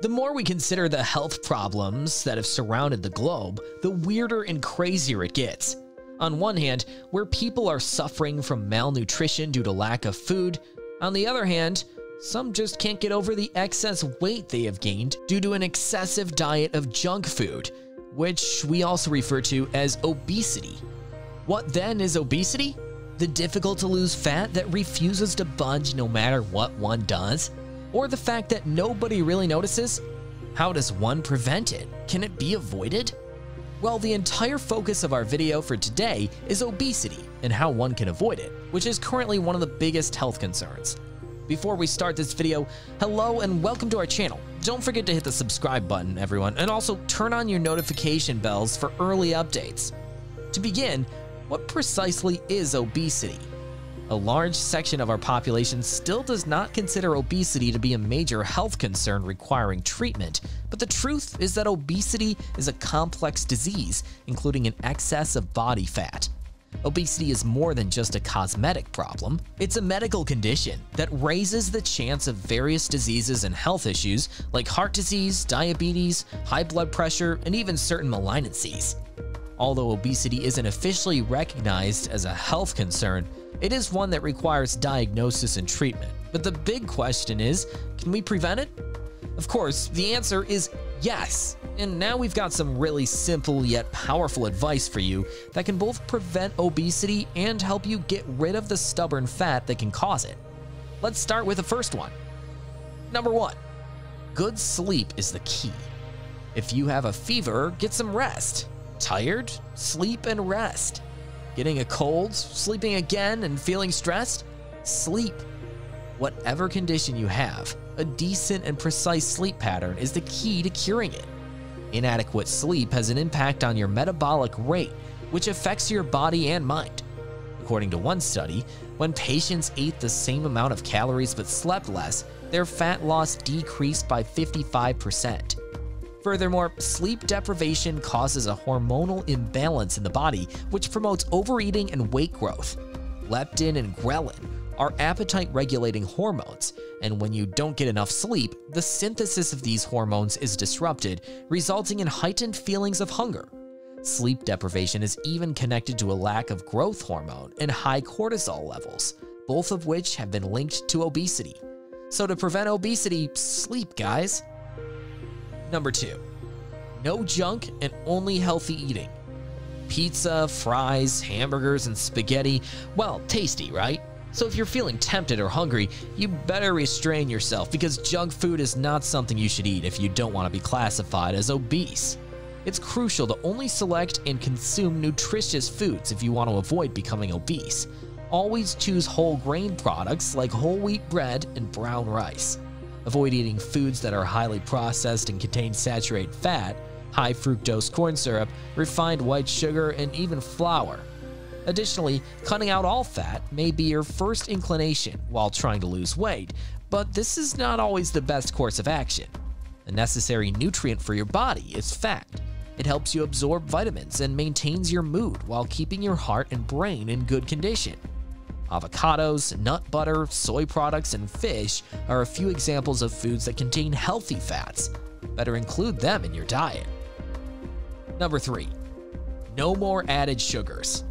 The more we consider the health problems that have surrounded the globe, the weirder and crazier it gets. On one hand, where people are suffering from malnutrition due to lack of food, on the other hand, some just can't get over the excess weight they have gained due to an excessive diet of junk food, which we also refer to as obesity. What then is obesity? The difficult to lose fat that refuses to budge no matter what one does? Or the fact that nobody really notices? How does one prevent it? Can it be avoided? Well, the entire focus of our video for today is obesity and how one can avoid it, which is currently one of the biggest health concerns. Before we start this video, hello and welcome to our channel. Don't forget to hit the subscribe button, everyone, and also turn on your notification bells for early updates. To begin, what precisely is obesity? A large section of our population still does not consider obesity to be a major health concern requiring treatment, but the truth is that obesity is a complex disease, including an excess of body fat. Obesity is more than just a cosmetic problem. It's a medical condition that raises the chance of various diseases and health issues like heart disease, diabetes, high blood pressure, and even certain malignancies. Although obesity isn't officially recognized as a health concern, it is one that requires diagnosis and treatment. But the big question is, can we prevent it? Of course, the answer is yes. And now we've got some really simple yet powerful advice for you that can both prevent obesity and help you get rid of the stubborn fat that can cause it. Let's start with the first one. Number 1, good sleep is the key. If you have a fever, get some rest. Tired? Sleep and rest. Getting a cold? Sleeping again and feeling stressed? Sleep. Whatever condition you have, a decent and precise sleep pattern is the key to curing it. Inadequate sleep has an impact on your metabolic rate, which affects your body and mind. According to one study, when patients ate the same amount of calories but slept less, their fat loss decreased by 55%. Furthermore, sleep deprivation causes a hormonal imbalance in the body, which promotes overeating and weight growth. Leptin and ghrelin are appetite-regulating hormones, and when you don't get enough sleep, the synthesis of these hormones is disrupted, resulting in heightened feelings of hunger. Sleep deprivation is even connected to a lack of growth hormone and high cortisol levels, both of which have been linked to obesity. So to prevent obesity, sleep, guys. Number 2, no junk and only healthy eating. Pizza, fries, hamburgers, and spaghetti, well, tasty, right? So if you're feeling tempted or hungry, you better restrain yourself because junk food is not something you should eat if you don't want to be classified as obese. It's crucial to only select and consume nutritious foods if you want to avoid becoming obese. Always choose whole grain products like whole wheat bread and brown rice. Avoid eating foods that are highly processed and contain saturated fat, high fructose corn syrup, refined white sugar, and even flour. Additionally, cutting out all fat may be your first inclination while trying to lose weight, but this is not always the best course of action. A necessary nutrient for your body is fat. It helps you absorb vitamins and maintains your mood while keeping your heart and brain in good condition. Avocados, nut butter, soy products, and fish are a few examples of foods that contain healthy fats. Better include them in your diet. Number 3, no more added sugars.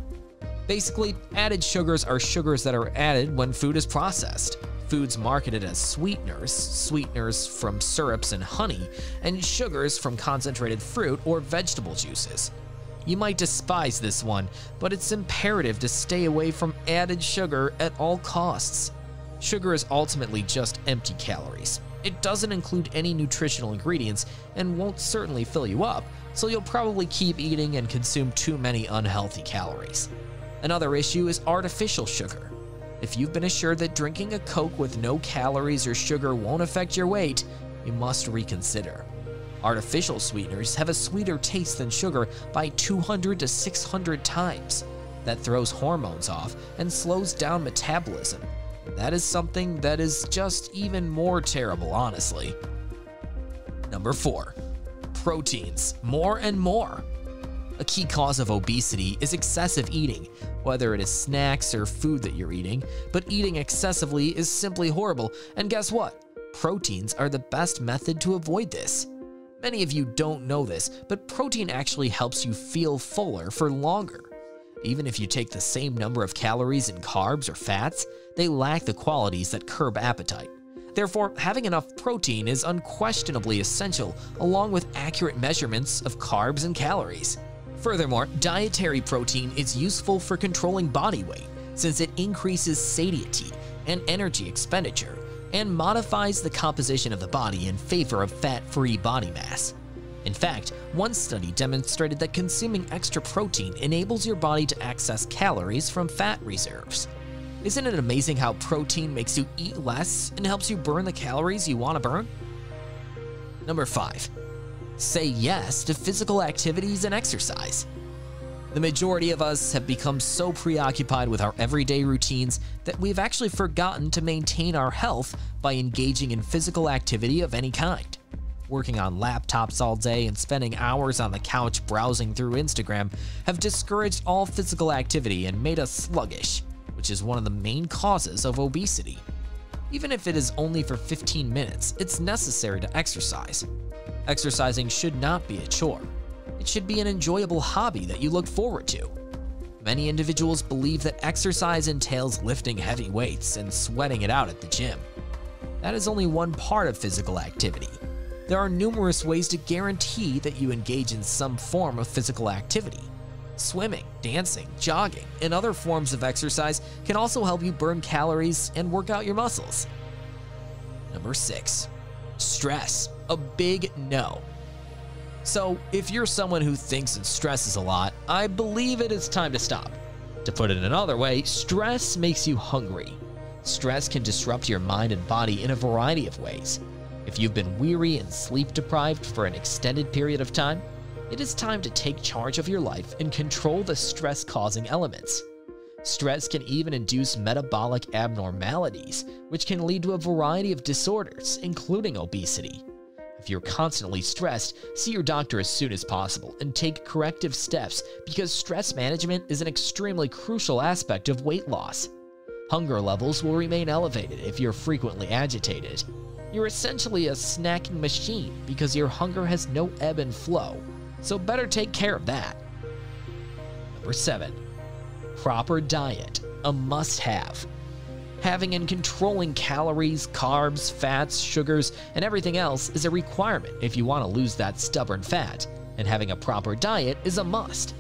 Basically, added sugars are sugars that are added when food is processed. Foods marketed as sweeteners from syrups and honey, and sugars from concentrated fruit or vegetable juices. You might despise this one, but it's imperative to stay away from added sugar at all costs. Sugar is ultimately just empty calories. It doesn't include any nutritional ingredients and won't certainly fill you up, so you'll probably keep eating and consume too many unhealthy calories. Another issue is artificial sugar. If you've been assured that drinking a Coke with no calories or sugar won't affect your weight, you must reconsider. Artificial sweeteners have a sweeter taste than sugar by 200 to 600 times. That throws hormones off and slows down metabolism. That is something that is just even more terrible, honestly. Number 4, proteins, more and more. A key cause of obesity is excessive eating, whether it is snacks or food that you're eating, but eating excessively is simply horrible, and guess what? Proteins are the best method to avoid this. Many of you don't know this, but protein actually helps you feel fuller for longer. Even if you take the same number of calories in carbs or fats, they lack the qualities that curb appetite. Therefore, having enough protein is unquestionably essential, along with accurate measurements of carbs and calories. Furthermore, dietary protein is useful for controlling body weight, since it increases satiety and energy expenditure, and modifies the composition of the body in favor of fat-free body mass. In fact, one study demonstrated that consuming extra protein enables your body to access calories from fat reserves. Isn't it amazing how protein makes you eat less and helps you burn the calories you want to burn? Number 5. Say yes to physical activities and exercise. The majority of us have become so preoccupied with our everyday routines that we've actually forgotten to maintain our health by engaging in physical activity of any kind. Working on laptops all day and spending hours on the couch browsing through Instagram have discouraged all physical activity and made us sluggish, which is one of the main causes of obesity. Even if it is only for 15 minutes, it's necessary to exercise. Exercising should not be a chore. It should be an enjoyable hobby that you look forward to. Many individuals believe that exercise entails lifting heavy weights and sweating it out at the gym. That is only one part of physical activity. There are numerous ways to guarantee that you engage in some form of physical activity. Swimming, dancing, jogging, and other forms of exercise can also help you burn calories and work out your muscles. Number 6. Stress, a big no. So, if you're someone who thinks and stresses a lot, I believe it is time to stop. To put it another way, stress makes you hungry. Stress can disrupt your mind and body in a variety of ways. If you've been weary and sleep deprived for an extended period of time, it is time to take charge of your life and control the stress-causing elements. Stress can even induce metabolic abnormalities, which can lead to a variety of disorders, including obesity. If you're constantly stressed, see your doctor as soon as possible and take corrective steps, because stress management is an extremely crucial aspect of weight loss. Hunger levels will remain elevated if you're frequently agitated. You're essentially a snacking machine because your hunger has no ebb and flow, so better take care of that. Number 7. Proper diet, a must-have. Having and controlling calories, carbs, fats, sugars, and everything else is a requirement if you want to lose that stubborn fat, and having a proper diet is a must.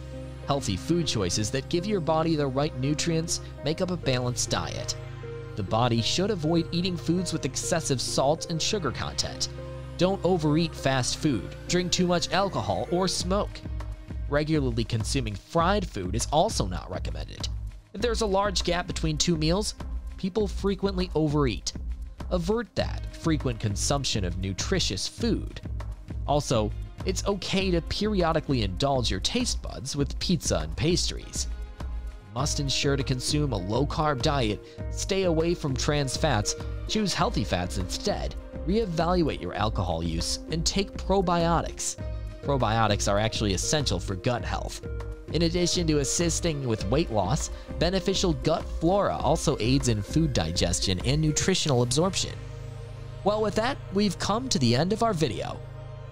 Healthy food choices that give your body the right nutrients make up a balanced diet. The body should avoid eating foods with excessive salt and sugar content. Don't overeat fast food, drink too much alcohol, or smoke. Regularly consuming fried food is also not recommended. If there's a large gap between 2 meals, people frequently overeat. Avert that frequent consumption of nutritious food. Also, it's okay to periodically indulge your taste buds with pizza and pastries. Must ensure to consume a low-carb diet, stay away from trans fats, choose healthy fats instead, reevaluate your alcohol use, and take probiotics. Probiotics are actually essential for gut health. In addition to assisting with weight loss, beneficial gut flora also aids in food digestion and nutritional absorption. Well, with that, we've come to the end of our video.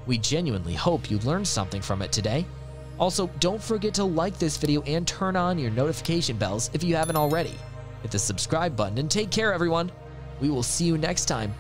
We genuinely hope you learned something from it today. Also, don't forget to like this video and turn on your notification bells if you haven't already. Hit the subscribe button and take care, everyone. We will see you next time